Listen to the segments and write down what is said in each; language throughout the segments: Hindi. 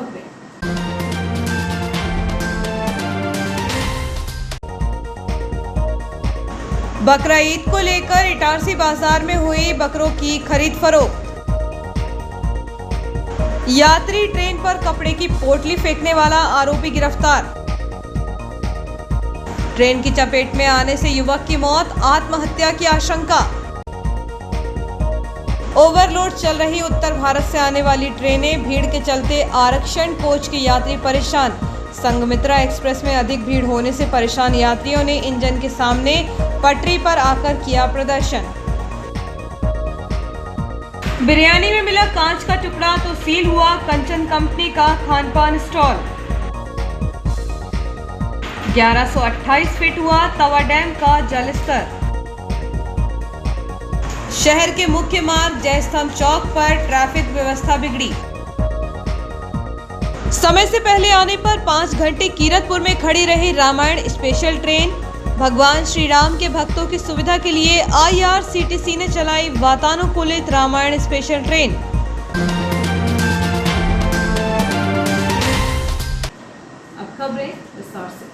खबरें। बकरा ईद को लेकर इटारसी बाजार में हुई बकरों की खरीद फरोख्त। यात्री ट्रेन पर कपड़े की पोटली फेंकने वाला आरोपी गिरफ्तार। ट्रेन की चपेट में आने से युवक की मौत, आत्महत्या की आशंका। ओवरलोड चल रही उत्तर भारत से आने वाली ट्रेनें, भीड़ के चलते आरक्षण कोच के यात्री परेशान। संघमित्रा एक्सप्रेस में अधिक भीड़ होने से परेशान यात्रियों ने इंजन के सामने पटरी पर आकर किया प्रदर्शन। बिरयानी में मिला कांच का टुकड़ा तो सील हुआ कंचन कंपनी का खानपान स्टॉल। 1128 फीट हुआ तवा डैम का जलस्तर। शहर के मुख्य मार्ग जयस्तंभ चौक पर ट्रैफिक व्यवस्था बिगड़ी। समय से पहले आने पर 5 घंटे कीरतपुर में खड़ी रही रामायण स्पेशल ट्रेन। भगवान श्री राम के भक्तों की सुविधा के लिए IRCTC ने चलाई वातानुकूलित रामायण स्पेशल ट्रेन। अब खबरें विस्तार से।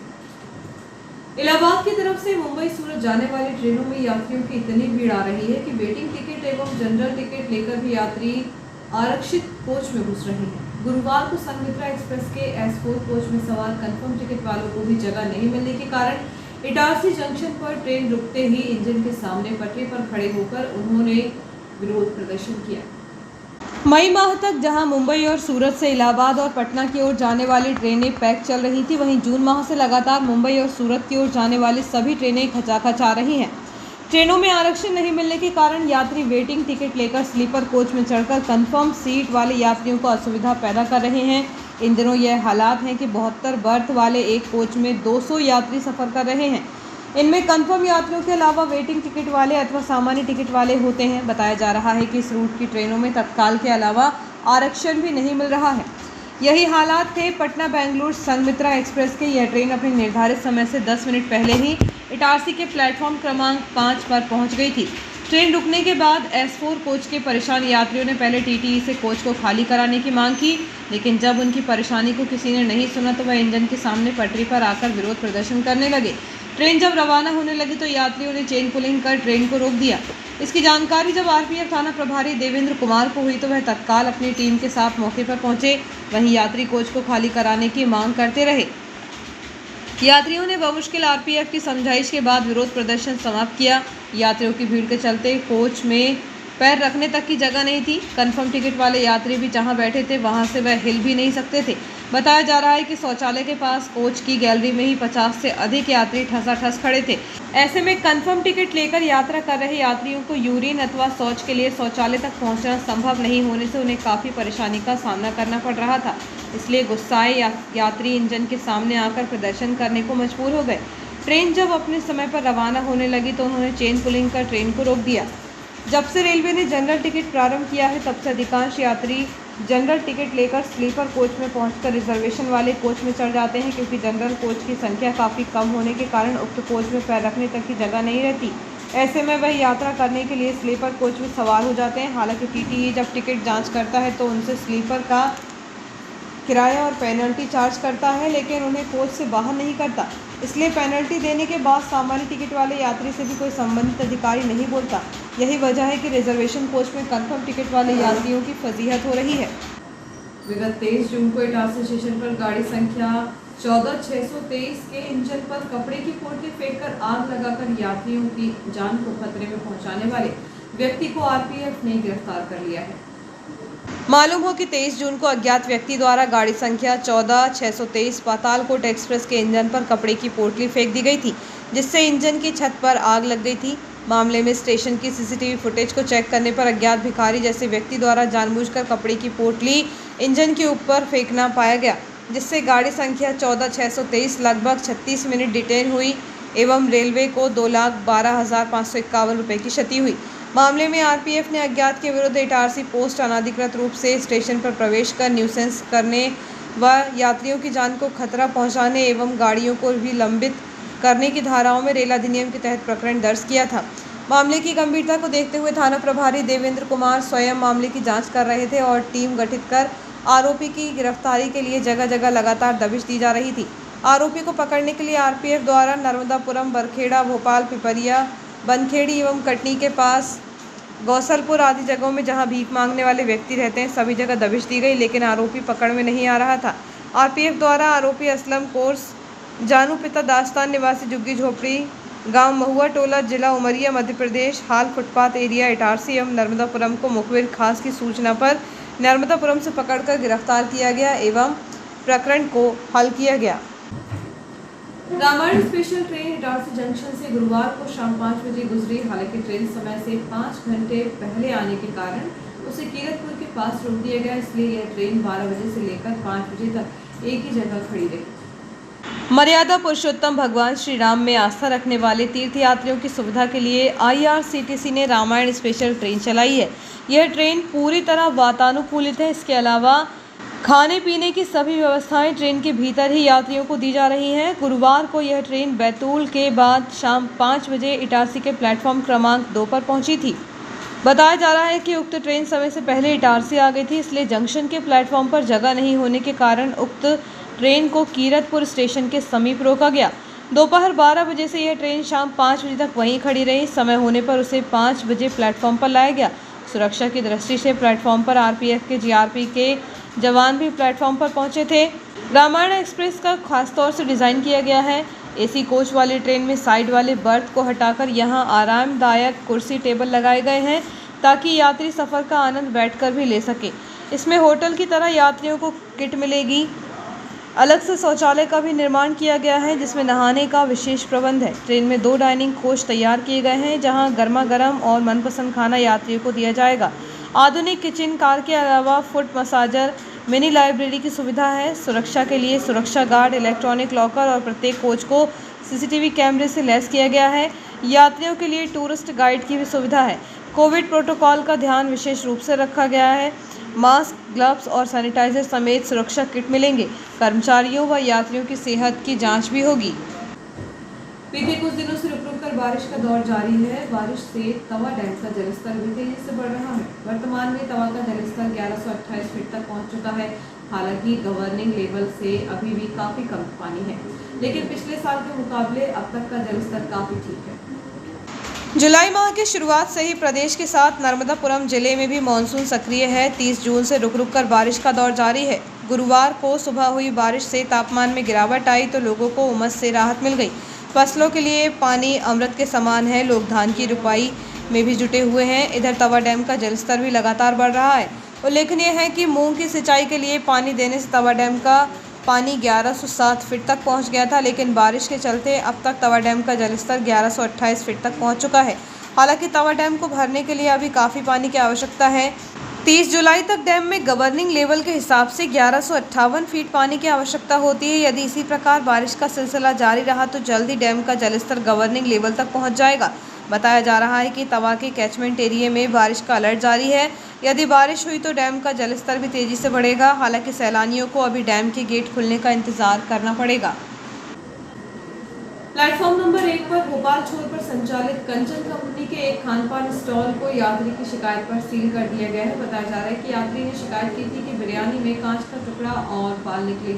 इलाहाबाद की तरफ से मुंबई सूरत जाने वाली ट्रेनों में यात्रियों की इतनी भीड़ आ रही है कि वेटिंग टिकट एवं जनरल टिकट लेकर भी यात्री आरक्षित कोच में घुस रहे हैं। गुरुवार को संघमित्रा एक्सप्रेस के S4 कोच में सवार कंफर्म टिकट वालों को भी जगह नहीं मिलने के कारण इटारसी जंक्शन पर ट्रेन रुकते ही इंजन के सामने पटरी पर खड़े होकर उन्होंने विरोध प्रदर्शन किया। मई माह तक जहां मुंबई और सूरत से इलाहाबाद और पटना की ओर जाने वाली ट्रेनें पैक चल रही थी, वहीं जून माह से लगातार मुंबई और सूरत की ओर जाने वाली सभी ट्रेनें खचाखच आ रही हैं। ट्रेनों में आरक्षण नहीं मिलने के कारण यात्री वेटिंग टिकट लेकर स्लीपर कोच में चढ़कर कंफर्म सीट वाले यात्रियों को असुविधा पैदा कर रहे हैं। इन दिनों यह हालात हैं कि 72 बर्थ वाले एक कोच में 200 यात्री सफ़र कर रहे हैं। इनमें कंफर्म यात्रियों के अलावा वेटिंग टिकट वाले अथवा सामान्य टिकट वाले होते हैं। बताया जा रहा है कि इस रूट की ट्रेनों में तत्काल के अलावा आरक्षण भी नहीं मिल रहा है। यही हालात थे पटना बेंगलुरु संघमित्रा एक्सप्रेस के। यह ट्रेन अपने निर्धारित समय से 10 मिनट पहले ही इटारसी के प्लेटफॉर्म क्रमांक 5 पर पहुंच गई थी। ट्रेन रुकने के बाद S4 कोच के परेशान यात्रियों ने पहले TTE से कोच को खाली कराने की मांग की, लेकिन जब उनकी परेशानी को किसी ने नहीं सुना तो वह इंजन के सामने पटरी पर आकर विरोध प्रदर्शन करने लगे। ट्रेन जब रवाना होने लगी तो यात्रियों ने चेन पुलिंग कर ट्रेन को रोक दिया। इसकी जानकारी जब RPF थाना प्रभारी देवेंद्र कुमार को हुई तो वह तत्काल अपनी टीम के साथ मौके पर पहुंचे। वहीं यात्री कोच को खाली कराने की मांग करते रहे। यात्रियों ने बमुश्किल RPF की समझाइश के बाद विरोध प्रदर्शन समाप्त किया। यात्रियों की भीड़ के चलते कोच में पैर रखने तक की जगह नहीं थी। कंफर्म टिकट वाले यात्री भी जहां बैठे थे वहां से वह हिल भी नहीं सकते थे। बताया जा रहा है कि शौचालय के पास कोच की गैलरी में ही 50 से अधिक यात्री ठसाठस खड़े थे। ऐसे में कंफर्म टिकट लेकर यात्रा कर रहे यात्रियों को यूरिन अथवा शौच के लिए शौचालय तक पहुंचना संभव नहीं होने से उन्हें काफ़ी परेशानी का सामना करना पड़ रहा था। इसलिए गुस्साए यात्री इंजन के सामने आकर प्रदर्शन करने को मजबूर हो गए। ट्रेन जब अपने समय पर रवाना होने लगी तो उन्होंने चेन पुलिंग कर ट्रेन को रोक दिया। जब से रेलवे ने जनरल टिकट प्रारंभ किया है तब से अधिकांश यात्री जनरल टिकट लेकर स्लीपर कोच में पहुंचकर रिजर्वेशन वाले कोच में चढ़ जाते हैं, क्योंकि जनरल कोच की संख्या काफ़ी कम होने के कारण उक्त कोच में पैर रखने तक की जगह नहीं रहती। ऐसे में वह यात्रा करने के लिए स्लीपर कोच में सवार हो जाते हैं। हालांकि TTE जब टिकट जांच करता है तो उनसे स्लीपर का किराया और पेनल्टी चार्ज करता है, लेकिन उन्हें कोच से बाहर नहीं करता। इसलिए पेनल्टी देने के बाद सामान्य टिकट वाले यात्री से भी कोई संबंधित अधिकारी नहीं बोलता। यही वजह है कि रिजर्वेशन कोच में कंफर्म टिकट वाले यात्रियों की फजीहत हो रही है। विगत 23 जून को इटारसी स्टेशन पर गाड़ी संख्या 14623 के इंजन पर कपड़े की पोटली फेंककर आग लगाकर यात्रियों की जान को खतरे में पहुंचाने वाले व्यक्ति को RPF ने गिरफ्तार कर लिया है। मालूम हो कि 23 जून को अज्ञात व्यक्ति द्वारा गाड़ी संख्या 14623 पातालकोट एक्सप्रेस के इंजन पर कपड़े की पोटली फेंक दी गई थी, जिससे इंजन की छत पर आग लग गई थी। मामले में स्टेशन की CCTV फुटेज को चेक करने पर अज्ञात भिखारी जैसे व्यक्ति द्वारा जानबूझकर कपड़े की पोटली इंजन के ऊपर फेंकना पाया गया, जिससे गाड़ी संख्या 14623 लगभग 36 मिनट डिटेन हुई एवं रेलवे को 2,12,551 रुपये की क्षति हुई। मामले में RPF ने अज्ञात के विरुद्ध इटारसी पोस्ट अनाधिकृत रूप से स्टेशन पर प्रवेश कर न्यूसेंस करने व यात्रियों की जान को खतरा पहुंचाने एवं गाड़ियों को भी लंबित करने की धाराओं में रेल अधिनियम के तहत प्रकरण दर्ज किया था। मामले की गंभीरता को देखते हुए थाना प्रभारी देवेंद्र कुमार स्वयं मामले की जांच कर रहे थे और टीम गठित कर आरोपी की गिरफ्तारी के लिए जगह जगह लगातार दबिश दी जा रही थी। आरोपी को पकड़ने के लिए आरपीएफ द्वारा नर्मदापुरम, बरखेड़ा, भोपाल, पिपरिया, बनखेड़ी एवं कटनी के पास गौसलपुर आदि जगहों में जहां भीख मांगने वाले व्यक्ति रहते हैं सभी जगह दबिश दी गई, लेकिन आरोपी पकड़ में नहीं आ रहा था। आरपीएफ द्वारा आरोपी असलम कोर्स जानू पिता दास्तान निवासी झुग्गी झोपड़ी गांव महुआ टोला जिला उमरिया मध्य प्रदेश हाल फुटपाथ एरिया इटारसी एवं नर्मदापुरम को मुखबिर खास की सूचना पर नर्मदापुरम से पकड़कर गिरफ्तार किया गया एवं प्रकरण को हल किया गया। Ramayan special train Itarsi junction से गुरुवार को शाम 5 बजे गुजरी। हालांकि ट्रेन समय से 5 घंटे पहले आने के कारण उसे कीरतपुर के पास रोक दिया गया, इसलिए यह ट्रेन 12 बजे से लेकर 5 बजे तक एक ही जगह खड़ी रही। मर्यादा पुरुषोत्तम भगवान श्री राम में आस्था रखने वाले तीर्थयात्रियों की सुविधा के लिए आईआरसीटीसी ने रामायण स्पेशल ट्रेन चलाई है। यह ट्रेन पूरी तरह वातानुकूलित है। इसके अलावा खाने पीने की सभी व्यवस्थाएं ट्रेन के भीतर ही यात्रियों को दी जा रही हैं। गुरुवार को यह ट्रेन बैतूल के बाद शाम 5 बजे इटारसी के प्लेटफॉर्म क्रमांक 2 पर पहुंची थी। बताया जा रहा है कि उक्त ट्रेन समय से पहले इटारसी आ गई थी, इसलिए जंक्शन के प्लेटफॉर्म पर जगह नहीं होने के कारण उक्त ट्रेन को कीरतपुर स्टेशन के समीप रोका गया। दोपहर 12 बजे से यह ट्रेन शाम 5 बजे तक वहीं खड़ी रही। समय होने पर उसे 5 बजे प्लेटफॉर्म पर लाया गया। सुरक्षा की दृष्टि से प्लेटफॉर्म पर आरपीएफ के जीआरपी के जवान भी प्लेटफॉर्म पर पहुंचे थे। रामायण एक्सप्रेस का खासतौर से डिज़ाइन किया गया है। एसी कोच वाली ट्रेन में साइड वाले बर्थ को हटाकर यहां आरामदायक कुर्सी टेबल लगाए गए हैं ताकि यात्री सफ़र का आनंद बैठकर भी ले सके। इसमें होटल की तरह यात्रियों को किट मिलेगी। अलग से शौचालय का भी निर्माण किया गया है जिसमें नहाने का विशेष प्रबंध है। ट्रेन में 2 डाइनिंग कोच तैयार किए गए हैं जहां गर्मा गर्म और मनपसंद खाना यात्रियों को दिया जाएगा। आधुनिक किचन कार के अलावा फुट मसाजर, मिनी लाइब्रेरी की सुविधा है। सुरक्षा के लिए सुरक्षा गार्ड, इलेक्ट्रॉनिक लॉकर और प्रत्येक कोच को सीसीटीवी कैमरे से लैस किया गया है। यात्रियों के लिए टूरिस्ट गाइड की भी सुविधा है। कोविड प्रोटोकॉल का ध्यान विशेष रूप से रखा गया है। मास्क, ग्लव्स और सैनिटाइजर समेत सुरक्षा किट मिलेंगे। कर्मचारियों व यात्रियों की सेहत की जांच भी होगी। बीते कुछ दिनों से रुक रुक कर बारिश का दौर जारी है। बारिश से तवा डैम का जलस्तर भी तेजी से बढ़ रहा है। वर्तमान में तवा का जलस्तर 1128 फीट तक पहुंच चुका है। हालांकि गवर्निंग लेवल से अभी भी काफी कम पानी है, लेकिन पिछले साल के मुकाबले अब तक का जलस्तर काफी ठीक है। जुलाई माह की शुरुआत से ही प्रदेश के साथ नर्मदापुरम जिले में भी मानसून सक्रिय है। 30 जून से रुक रुक कर बारिश का दौर जारी है। गुरुवार को सुबह हुई बारिश से तापमान में गिरावट आई तो लोगों को उमस से राहत मिल गई। फसलों के लिए पानी अमृत के समान है। लोग धान की रुपाई में भी जुटे हुए हैं। इधर तवा डैम का जलस्तर भी लगातार बढ़ रहा है। उल्लेखनीय है कि मूंग की सिंचाई के लिए पानी देने से तवा डैम का पानी 1107 फीट तक पहुंच गया था, लेकिन बारिश के चलते अब तक तवा डैम का जलस्तर 1128 फीट तक पहुंच चुका है। हालांकि तवा डैम को भरने के लिए अभी काफ़ी पानी की आवश्यकता है। 30 जुलाई तक डैम में गवर्निंग लेवल के हिसाब से 1158 फीट पानी की आवश्यकता होती है। यदि इसी प्रकार बारिश का सिलसिला जारी रहा तो जल्द ही डैम का जलस्तर गवर्निंग लेवल तक पहुँच जाएगा। बताया जा रहा है कि तवा के कैचमेंट एरिया में बारिश का अलर्ट जारी है। यदि बारिश हुई तो डैम का जलस्तर भी तेजी से बढ़ेगा। हालांकि सैलानियों को अभी डैम के गेट खुलने का इंतजार करना पड़ेगा। प्लेटफॉर्म नंबर 1 पर भोपाल छोर पर संचालित कंचन कंपनी के एक खानपान स्टॉल को यात्री की शिकायत पर सील कर दिया गया है। बताया जा रहा है कि यात्री ने शिकायत की थी कि बिरयानी में कांच का टुकड़ा और बाल निकले।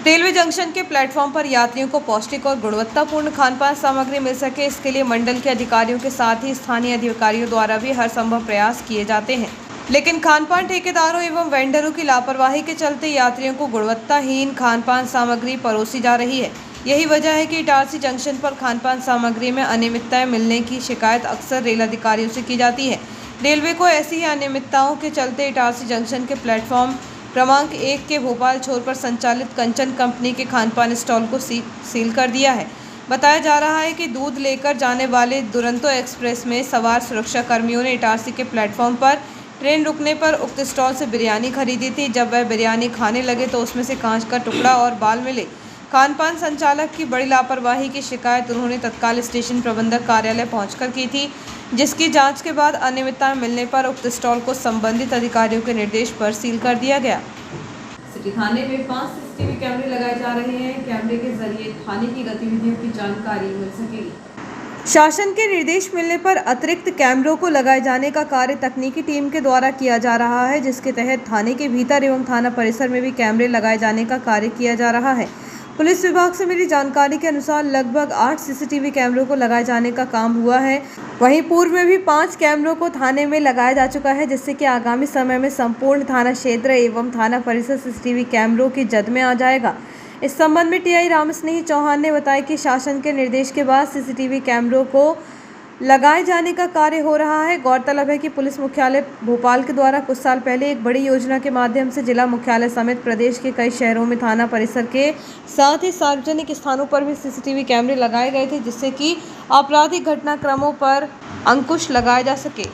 रेलवे जंक्शन के प्लेटफॉर्म पर यात्रियों को पौष्टिक और गुणवत्तापूर्ण खानपान सामग्री मिल सके, इसके लिए मंडल के अधिकारियों के साथ ही स्थानीय अधिकारियों द्वारा भी हर संभव प्रयास किए जाते हैं, लेकिन खानपान ठेकेदारों एवं वेंडरों की लापरवाही के चलते यात्रियों को गुणवत्ताहीन खानपान सामग्री परोसी जा रही है। यही वजह है कि इटारसी जंक्शन पर खानपान सामग्री में अनियमितताएं मिलने की शिकायत अक्सर रेल अधिकारियों से की जाती है। रेलवे को ऐसी ही अनियमितताओं के चलते इटारसी जंक्शन के प्लेटफॉर्म क्रमांक 1 के भोपाल छोर पर संचालित कंचन कंपनी के खानपान स्टॉल को सील कर दिया है। बताया जा रहा है कि दूध लेकर जाने वाले दुरंतो एक्सप्रेस में सवार सुरक्षा कर्मियों ने इटारसी के प्लेटफॉर्म पर ट्रेन रुकने पर उक्त स्टॉल से बिरयानी खरीदी थी। जब वह बिरयानी खाने लगे तो उसमें से कांच का टुकड़ा और बाल मिले। खानपान संचालक की बड़ी लापरवाही की शिकायत उन्होंने तत्काल स्टेशन प्रबंधक कार्यालय पहुंचकर की थी, जिसकी जांच के बाद अनियमितताएं मिलने पर उक्त स्टॉल को संबंधित अधिकारियों के निर्देश पर सील कर दिया गया। सिटी थाने में 5 सीसीटीवी कैमरे लगाए जा रहे हैं। कैमरे के जरिए थाने की गतिविधियों की जानकारी मिल सकेगी। शासन के निर्देश मिलने पर अतिरिक्त कैमरों को लगाए जाने का कार्य तकनीकी टीम के द्वारा किया जा रहा है, जिसके तहत थाने के भीतर एवं थाना परिसर में भी कैमरे लगाए जाने का कार्य किया जा रहा है। पुलिस विभाग से मिली जानकारी के अनुसार लगभग 8 सीसीटीवी कैमरों को लगाए जाने का काम हुआ है। वहीं पूर्व में भी 5 कैमरों को थाने में लगाया जा चुका है, जिससे कि आगामी समय में संपूर्ण थाना क्षेत्र एवं थाना परिसर सीसीटीवी कैमरों की जद में आ जाएगा। इस संबंध में टीआई रामस्नेही चौहान ने बताया कि शासन के निर्देश के बाद सीसीटीवी कैमरों को लगाए जाने का कार्य हो रहा है। गौरतलब है कि पुलिस मुख्यालय भोपाल के द्वारा कुछ साल पहले एक बड़ी योजना के माध्यम से जिला मुख्यालय समेत प्रदेश के कई शहरों में थाना परिसर के साथ ही सार्वजनिक स्थानों पर भी सीसीटीवी कैमरे लगाए गए थे, जिससे कि आपराधिक घटनाक्रमों पर अंकुश लगाया जा सके।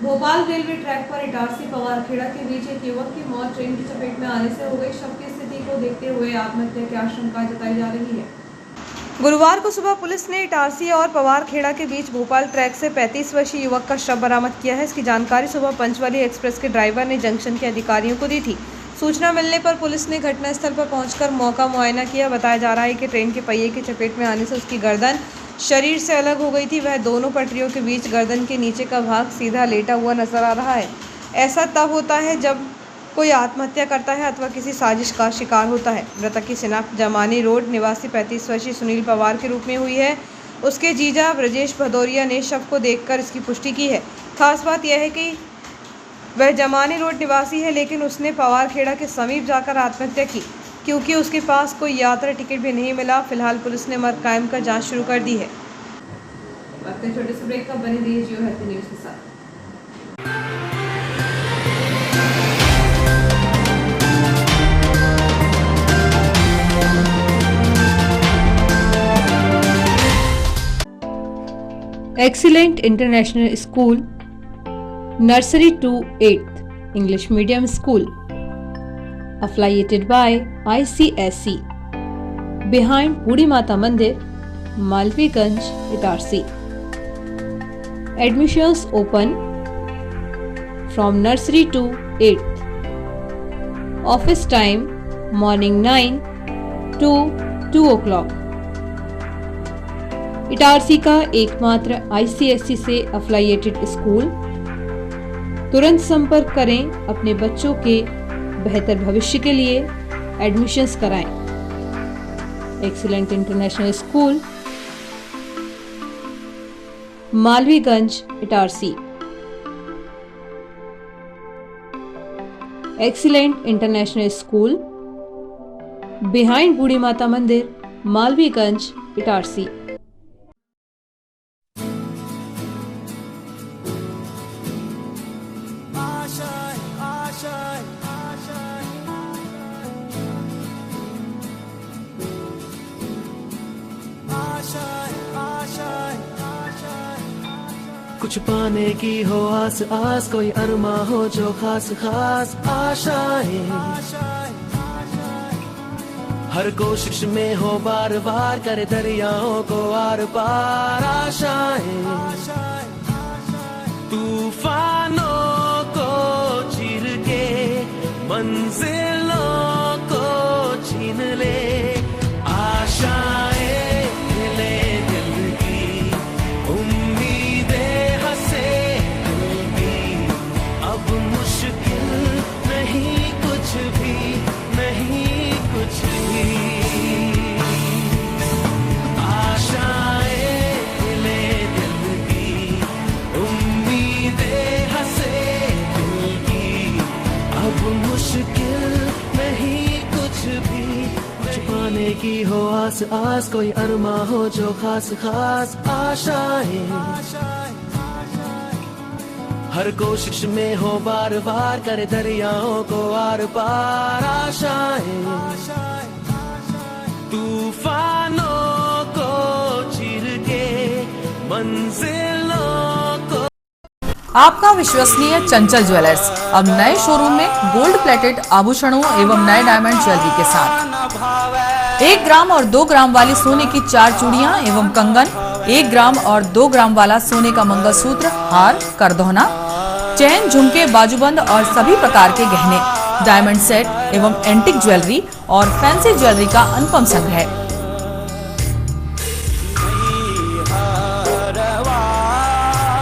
भोपाल रेलवे ट्रैक पर इटारसी पवारखेड़ा के बीच एक युवक की मौत ट्रेन की चपेट में आने से हो गई। शव की स्थिति को देखते हुए आत्महत्या की आशंका जताई जा रही है। गुरुवार को सुबह पुलिस ने इटारसी और पवारखेड़ा के बीच भोपाल ट्रैक से 35 वर्षीय युवक का शव बरामद किया है। इसकी जानकारी सुबह पंचवली एक्सप्रेस के ड्राइवर ने जंक्शन के अधिकारियों को दी थी। सूचना मिलने पर पुलिस ने घटनास्थल पर पहुंचकर मौका मुआयना किया। बताया जा रहा है कि ट्रेन के पहिए की चपेट में आने से उसकी गर्दन शरीर से अलग हो गई थी। वह दोनों पटरियों के बीच गर्दन के नीचे का भाग सीधा लेटा हुआ नजर आ रहा है। ऐसा तब होता है जब कोई आत्महत्या करता है अथवा किसी साजिश का शिकार होता है। मृतक की शिनाख्त जमानी रोड निवासी 35 वर्षीय सुनील पवार के रूप में हुई है। उसके जीजा ब्रजेश भदौरिया ने शव को देखकर इसकी पुष्टि की है। खास बात यह है कि वह जमानी रोड निवासी है, लेकिन उसने पवारखेड़ा के समीप जाकर आत्महत्या की, क्योंकि उसके पास कोई यात्रा टिकट भी नहीं मिला। फिलहाल पुलिस ने मर्ग कायम कर जांच शुरू कर दी है। वक्त है छोटे से ब्रेक का, बने रहिए जियो हैप्पी न्यूज़ के साथ। Excellent International School, Nursery to 8th English Medium School, affiliated by ICSE, behind Budi Mata Mandir, Malviganj, Itarsi. Admissions open from nursery to 8th. Office time morning 9 to 2 o'clock. Itarsi का एकमात्र ICSE से अफिलिएटेड स्कूल। तुरंत संपर्क करें अपने बच्चों के बेहतर भविष्य के लिए, एडमिशन्स कराएं। Excellent international school, Malviganj, Itarsi. Excellent international school, behind Budhi Mata मंदिर, मालवीगंज, इटारसी। कुछ पाने की हो आस आस, कोई अरमा हो जो खास खास आशाएं, हर कोशिश में हो बार बार, करे दरियाओं को आर पार आशाएं, तूफानों को चीर के मंजिलों को छीन ले, आशाएं ले दिल की, उम्मीदें हंसे दिल की, अब मुश्किल नहीं कुछ भी, नहीं कुछ भी, आशाएं ले दिल की, उम्मीदें हंसे दिल की, अब मुश्किल नहीं कुछ भी, कुछ पाने की हो आस आस, कोई अरमा हो जो खास खास आशाएं, हर कोशिश में हो बार बार, करे दरियाओं को आर पार आशाएं, तूफानों को चीर के मंजिलों को। आपका विश्वसनीय चंचल ज्वेलर्स अब नए शोरूम में गोल्ड प्लेटेड आभूषणों एवं नए डायमंड ज्वेलरी के साथ 1 ग्राम और 2 ग्राम वाली सोने की 4 चूड़ियां एवं कंगन, 1 ग्राम और 2 ग्राम वाला सोने का मंगलसूत्र, हार, करदौना, चैन, झुमके, बाजूबंद और सभी प्रकार के गहने, डायमंड सेट एवं एंटिक ज्वेलरी और फैंसी ज्वेलरी का अनुपम संग्रह।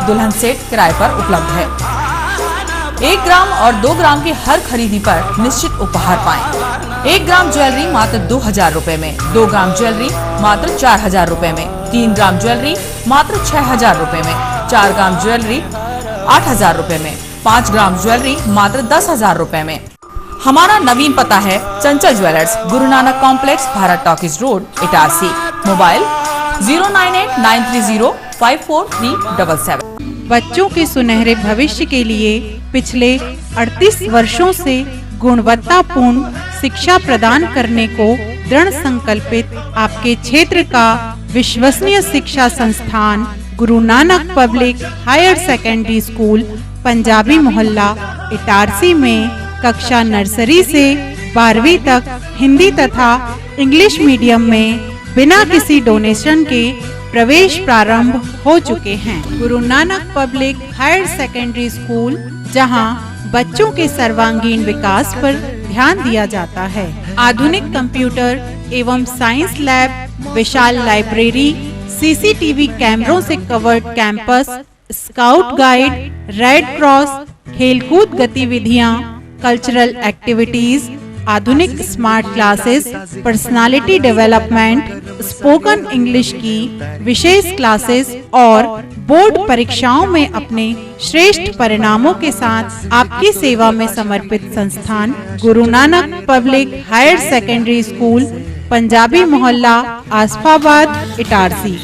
दुल्हन सेट किराए पर उपलब्ध है। 1 ग्राम और 2 ग्राम की हर खरीदी पर निश्चित उपहार पाएं। 1 ग्राम ज्वेलरी मात्र 2,000 रुपए में, 2 ग्राम ज्वेलरी मात्र 4,000 रुपए में, 3 ग्राम ज्वेलरी मात्र 6,000 रुपए में, 4 ग्राम ज्वेलरी 8,000 रुपए में, 5 ग्राम ज्वेलरी मात्र 10,000 रुपए में। हमारा नवीन पता है चंचल jewellers, Guru Nanak complex, Bharat talkies road, Itarsi. Mobile 09893054377। बच्चों के सुनहरे भविष्य के लिए पिछले 38 वर्षों से गुणवत्तापूर्ण शिक्षा प्रदान करने को दृढ़ संकल्पित आपके क्षेत्र का विश्वसनीय शिक्षा संस्थान Guru Nanak public higher secondary school Punjabi Mohalla Itarsi में कक्षा नर्सरी से 12वीं तक हिंदी तथा इंग्लिश मीडियम में बिना किसी डोनेशन के प्रवेश प्रारंभ हो चुके हैं। Guru Nanak public higher secondary school, जहां बच्चों के सर्वांगीण विकास पर ध्यान दिया जाता है। आधुनिक कंप्यूटर एवं साइंस लैब, विशाल लाइब्रेरी, सीसीटीवी कैमरों से covered campus, scout guide, red cross, खेलकूद गतिविधियां, कल्चरल एक्टिविटीज, आधुनिक smart classes, personality development, spoken English की विशेष क्लासेस और बोर्ड परीक्षाओं में अपने श्रेष्ठ परिणामों के साथ आपकी सेवा में समर्पित संस्थान Guru Nanak public higher secondary school Punjabi Mohalla Asafabad Itarsi.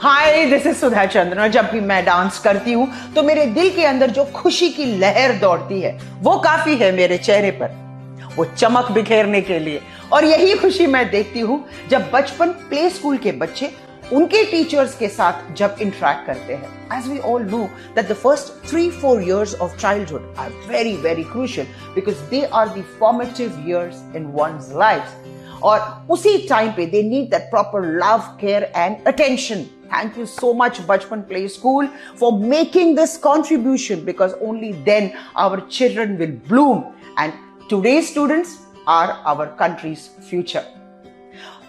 Hi, this is Sudha Chandran. जब भी मैं डांस करती हूँ तो मेरे दिल के अंदर जो खुशी की लहर दौड़ती है वो काफी है मेरे चेहरे पर, वो चमक बिखेरने के लिए। और यही खुशी मैं देखती हूँ जब बचपन प्ले स्कूल के बच्चे उनके टीचर्स के साथ जब इंटरेक्ट करते हैं। As we all know that the first 3-4 years of childhood are very very crucial because they are the formative years in one's life. और उसी टाइम पे they need that proper love, care and attention. Thank you so much Bachpan Play School for making this contribution, because only then our children will bloom and today's students are our country's future.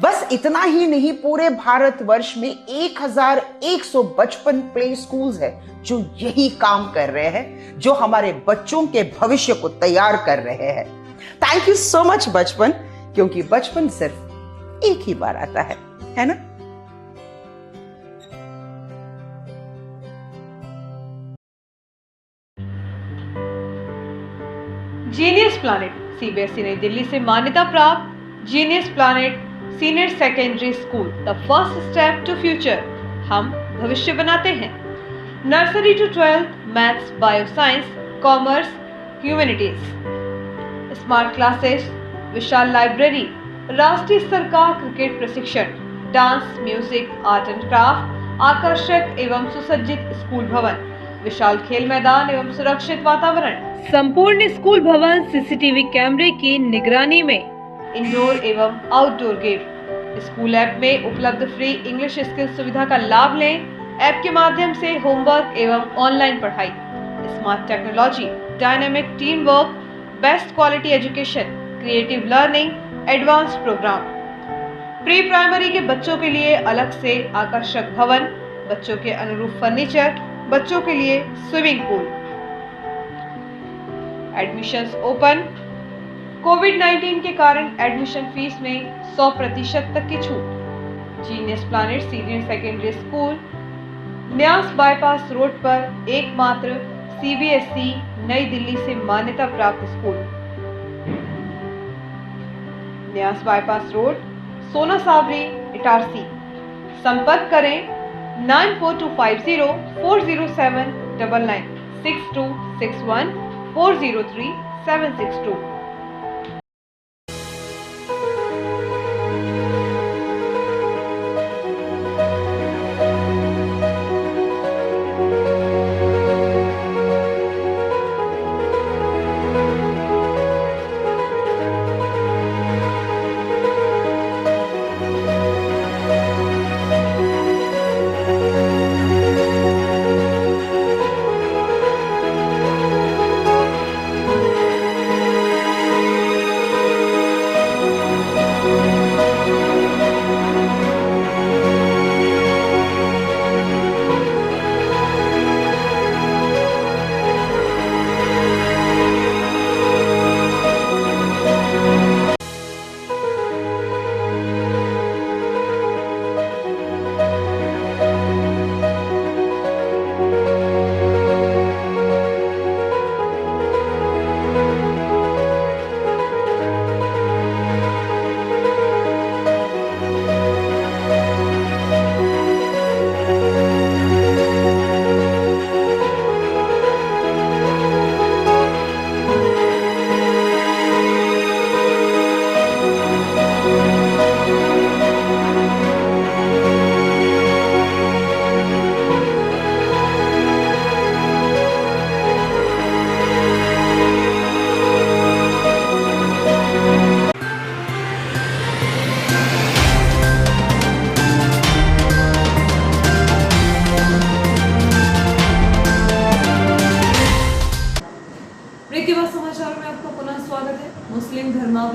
बस इतना ही नहीं, पूरे भारतवर्ष में 1100 बचपन प्ले स्कूल्स है जो यही काम कर रहे हैं, जो हमारे बच्चों के भविष्य को तैयार कर रहे हैं। थैंक यू सो मच बचपन, क्योंकि बचपन सिर्फ एक ही बार आता है ना? जीनियस प्लैनेट सीबीएसई नई दिल्ली से मान्यता प्राप्त genius planet senior secondary school, the first step to future. हम भविष्य बनाते हैं। Nursery to 12th maths, bio science, commerce, humanities, smart classes, विशाल लाइब्रेरी, राष्ट्रीय स्तर का क्रिकेट प्रशिक्षण, dance, music, art and craft, आकर्षक एवं सुसज्जित स्कूल भवन, विशाल खेल मैदान एवं सुरक्षित वातावरण, संपूर्ण स्कूल भवन सीसीटीवी कैमरे की निगरानी में, इंडोर एवं आउटडोर गेम। स्कूल ऐप में उपलब्ध फ्री इंग्लिश स्किल सुविधा का लाभ लें। ऐप के माध्यम से होमवर्क एवं ऑनलाइन पढ़ाई, smart technology, dynamic team work, best quality education, creative learning, advanced programme. Pre primary के बच्चों के लिए अलग से आकर्षक भवन, बच्चों के अनुरूप फर्नीचर, बच्चों के लिए swimming pool. Admissions open. Covid के कारण एडमिशन फीस में 100% तक की छूट। Genius planet senior secondary school, न्यास बाईपास रोड पर एकमात्र सीबीएसई नई दिल्ली से मान्यता प्राप्त स्कूल। न्यास बाईपास रोड, सोना साबरी, इटारसी। संपर्क करें 9425040799 6261403762।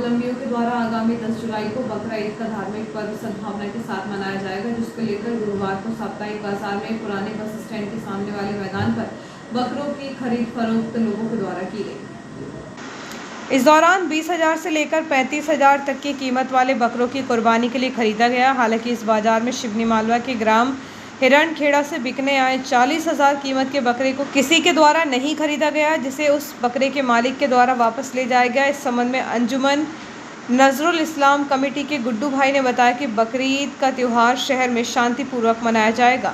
धर्मावलंबियों के द्वारा आगामी 10 जुलाई को बकरा ईद का धार्मिक पर्व सद्भावना के साथ मनाया जाएगा, जिसको लेकर गुरुवार को साप्ताहिक बाजार में पुराने बस स्टैंड के सामने वाले मैदान पर बकरों की खरीद फरोख्त लोगों के द्वारा की गई। इस दौरान 20,000 से लेकर 35,000 तक की कीमत वाले बकरों की कुर्बानी के लिए खरीदा गया। हालांकि इस बाजार में शिवनी मालवा के ग्राम हिरणखेड़ा से बिकने आए 40,000 कीमत के बकरे को किसी के द्वारा नहीं खरीदा गया, जिसे उस बकरे के मालिक के द्वारा वापस ले जाया गया। इस संबंध में अंजुमन नजरुल इस्लाम कमेटी के गुड्डू भाई ने बताया कि बकरीद का त्यौहार शहर में शांतिपूर्वक मनाया जाएगा।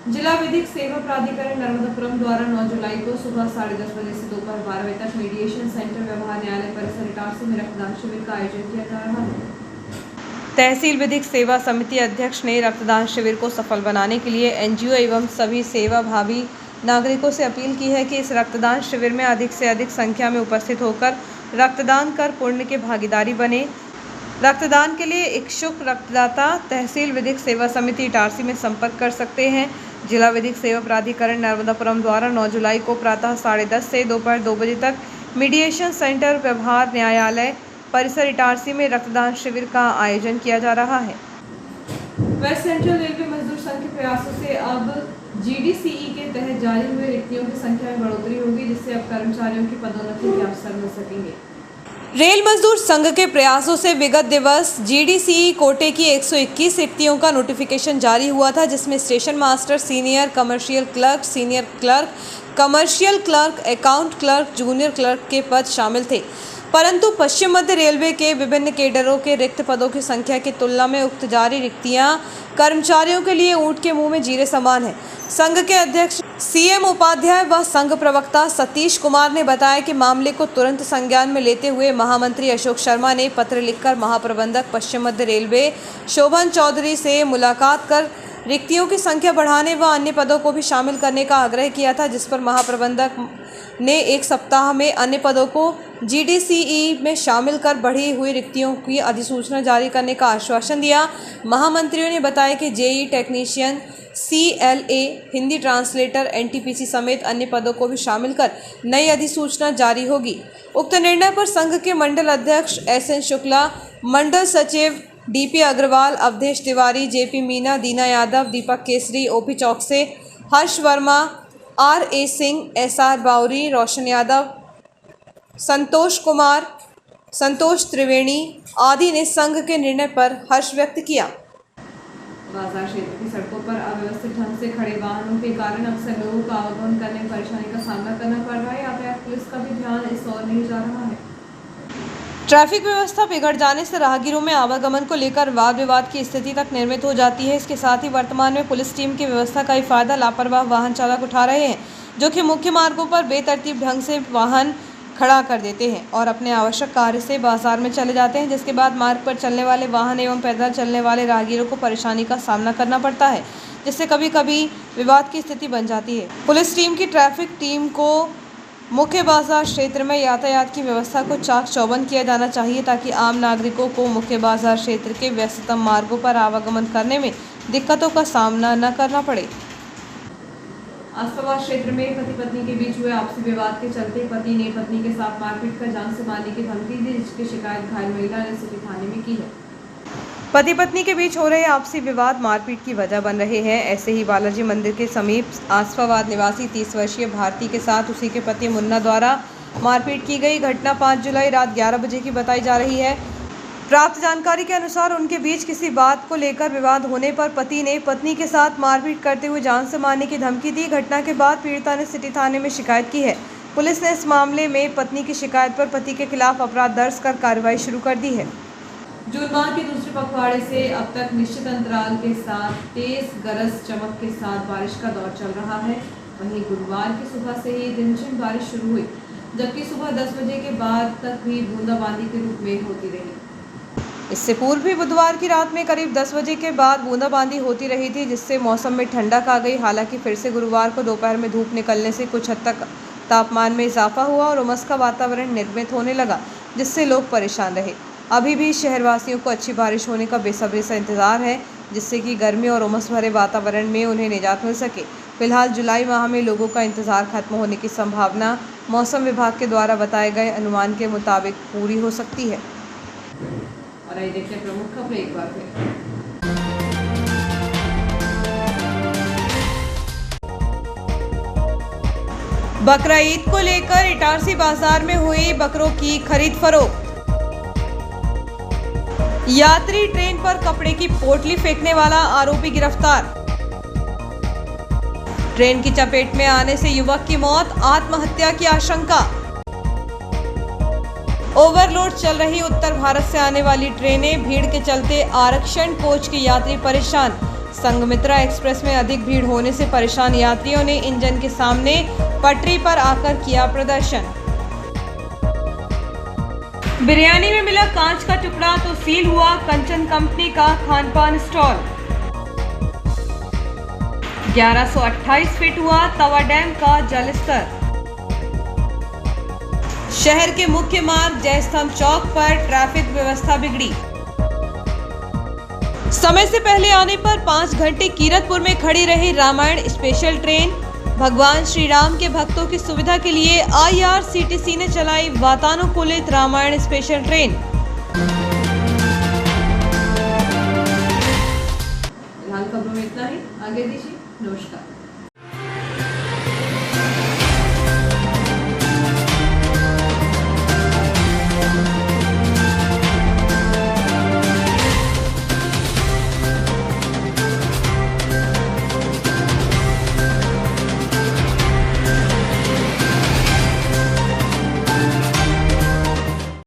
जिला विधिक सेवा प्राधिकरण नर्मदापुरम द्वारा 9 जुलाई को सुबह 10:30 बजे से दोपहर 12 बजे तक मीडिएशन सेंटर व्यवहार न्यायालय परिसर इटारसी में रक्तदान शिविर का आयोजन किया जा रहा है। तहसील विधिक सेवा समिति अध्यक्ष ने रक्तदान शिविर को सफल बनाने के लिए एनजीओ एवं सभी सेवाभावी नागरिकों से अपील की है कि इस रक्तदान शिविर में अधिक से अधिक संख्या में उपस्थित होकर रक्तदान कर पुण्य के भागीदारी बने। रक्तदान के लिए इच्छुक रक्तदाता तहसील विधिक सेवा समिति इटारसी में संपर्क कर सकते हैं। जिला विधिक सेवा प्राधिकरण नर्मदापुरम द्वारा 9 जुलाई को प्रातः 10:30 से दोपहर 2 बजे तक मीडिएशन सेंटर व्यवहार न्यायालय परिसर इटारसी में रक्तदान शिविर का आयोजन किया जा रहा है। वेस्ट सेंट्रल रेलवे मजदूर संघ के प्रयासों से अब जीडीसीई के तहत जारी हुए रिक्तियों की संख्या में बढ़ोतरी होगी, जिससे अब कर्मचारियों की पदोन्नति के अवसर मिल सकेंगे। रेल मजदूर संघ के प्रयासों से विगत दिवस जीडीसीई कोटे की 121 रिक्तियों का नोटिफिकेशन जारी हुआ था, जिसमें station master, senior commercial clerk, senior clerk, commercial clerk, account clerk, junior clerk के पद शामिल थे। परंतु पश्चिम मध्य रेलवे के विभिन्न केडरों के रिक्त पदों की संख्या की तुलना में उक्त जारी रिक्तियां कर्मचारियों के लिए ऊंट के मुंह में जीरे समान है। संघ के अध्यक्ष सीएम उपाध्याय व संघ प्रवक्ता सतीश कुमार ने बताया कि मामले को तुरंत संज्ञान में लेते हुए महामंत्री अशोक शर्मा ने पत्र लिखकर महाप्रबंधक पश्चिम मध्य रेलवे शोभन चौधरी से मुलाकात कर रिक्तियों की संख्या बढ़ाने व अन्य पदों को भी शामिल करने का आग्रह किया था, जिस पर महाप्रबंधक ने 1 सप्ताह में अन्य पदों को जीडीसीई में शामिल कर बढ़ी हुई रिक्तियों की अधिसूचना जारी करने का आश्वासन दिया। महामंत्रियों ने बताया कि JE technician, CLA, Hindi translator, NTPC समेत अन्य पदों को भी शामिल कर नई अधिसूचना जारी होगी। उक्त निर्णय पर संघ के मंडल अध्यक्ष SN शुक्ला, मंडल सचिव DP अग्रवाल, अवधेश तिवारी, JP मीना, दीना यादव, दीपक केसरी, OP चौकसे, हर्ष वर्मा, RA सिंह, SR बाउरी, रोशन यादव, संतोष कुमार, संतोष त्रिवेणी आदि ने संघ के निर्णय पर हर्ष व्यक्त किया। बाजार क्षेत्र की सड़कों पर अव्यवस्थित ढंग से खड़े वाहनों के कारण अक्सर लोगों को आवागमन करने में परेशानी का सामना करना पड़ रहा है। यातायात पुलिस का भी ध्यान इस ओर नहीं जा रहा है। ट्रैफिक व्यवस्था बिगड़ जाने से राहगीरों में आवागमन को लेकर वाद विवाद की स्थिति तक निर्मित हो जाती है। इसके साथ ही वर्तमान में पुलिस टीम की व्यवस्था का ही फायदा लापरवाह वाहन चालक उठा रहे हैं, जो कि मुख्य मार्गों पर बेतरतीब ढंग से वाहन खड़ा कर देते हैं और अपने आवश्यक कार्य से बाजार में चले जाते हैं, जिसके बाद मार्ग पर चलने वाले वाहन एवं पैदल चलने वाले राहगीरों को परेशानी का सामना करना पड़ता है, जिससे कभी कभी विवाद की स्थिति बन जाती है। पुलिस टीम की ट्रैफिक टीम को मुख्य बाजार क्षेत्र में यातायात की व्यवस्था को चाक चौबंद किया जाना चाहिए, ताकि आम नागरिकों को मुख्य बाजार क्षेत्र के व्यस्ततम मार्गों पर आवागमन करने में दिक्कतों का सामना न करना पड़े। आसपास क्षेत्र में पति पत्नी के बीच हुए आपसी विवाद के चलते पति ने पत्नी के साथ मारपीट कर जान से मारने की धमकी दी, जिसकी शिकायत घायल महिला ने सिटी थाने में की है। पति पत्नी के बीच हो रहे आपसी विवाद मारपीट की वजह बन रहे हैं। ऐसे ही बालाजी मंदिर के समीप आसफाबाद निवासी 30 वर्षीय भारती के साथ उसी के पति मुन्ना द्वारा मारपीट की गई। घटना 5 जुलाई रात 11 बजे की बताई जा रही है। प्राप्त जानकारी के अनुसार उनके बीच किसी बात को लेकर विवाद होने पर पति ने पत्नी के साथ मारपीट करते हुए जान से मारने की धमकी दी। घटना के बाद पीड़िता ने सिटी थाने में शिकायत की है। पुलिस ने इस मामले में पत्नी की शिकायत पर पति के खिलाफ अपराध दर्ज कर कार्रवाई शुरू कर दी है। जून माह के दूसरे पखवाड़े से अब तक निश्चित अंतराल के साथ तेज गरज चमक के साथ बारिश का दौर चल रहा है। वहीं गुरुवार की सुबह से ही रिमझिम बारिश शुरू हुई, जबकि सुबह 10 बजे के बाद तक भी बूंदाबांदी के रूप में होती रही। इससे पूर्व भी बुधवार की रात में करीब 10 बजे के बाद बूंदाबांदी होती रही थी, जिससे मौसम में ठंडक आ गई। हालांकि फिर से गुरुवार को दोपहर में धूप निकलने से कुछ हद तक तापमान में इजाफा हुआ और उमस का वातावरण निर्मित होने लगा, जिससे लोग परेशान रहे। अभी भी शहरवासियों को अच्छी बारिश होने का बेसब्री से इंतजार है, जिससे कि गर्मी और उमस भरे वातावरण में उन्हें निजात मिल सके। फिलहाल जुलाई माह में लोगों का इंतजार खत्म होने की संभावना मौसम विभाग के द्वारा बताए गए अनुमान के मुताबिक पूरी हो सकती है। और आइए देखते हैं प्रमुख खबरें एक बार फिर। बकरा ईद को लेकर इटारसी बाजार में हुई बकरों की खरीद फरोख्त। यात्री ट्रेन पर कपड़े की पोटली फेंकने वाला आरोपी गिरफ्तार। ट्रेन की चपेट में आने से युवक की मौत, आत्महत्या की आशंका। ओवरलोड चल रही उत्तर भारत से आने वाली ट्रेनें, भीड़ के चलते आरक्षण कोच के यात्री परेशान। संघमित्रा एक्सप्रेस में अधिक भीड़ होने से परेशान यात्रियों ने इंजन के सामने पटरी पर आकर किया प्रदर्शन। बिरयानी में मिला कांच का टुकड़ा तो सील हुआ कंचन कंपनी का खानपान स्टॉल। 1128 फीट हुआ तवा डैम का जलस्तर। शहर के मुख्य मार्ग जयस्तंभ चौक पर ट्रैफिक व्यवस्था बिगड़ी। समय से पहले आने पर 5 घंटे कीरतपुर में खड़ी रही रामायण स्पेशल ट्रेन। भगवान श्री राम के भक्तों की सुविधा के लिए IRCTC ने चलाई वातानुकूलित रामायण स्पेशल ट्रेन। फिलहाल खबरों में इतना ही, आगे दीजिए, नमस्कार।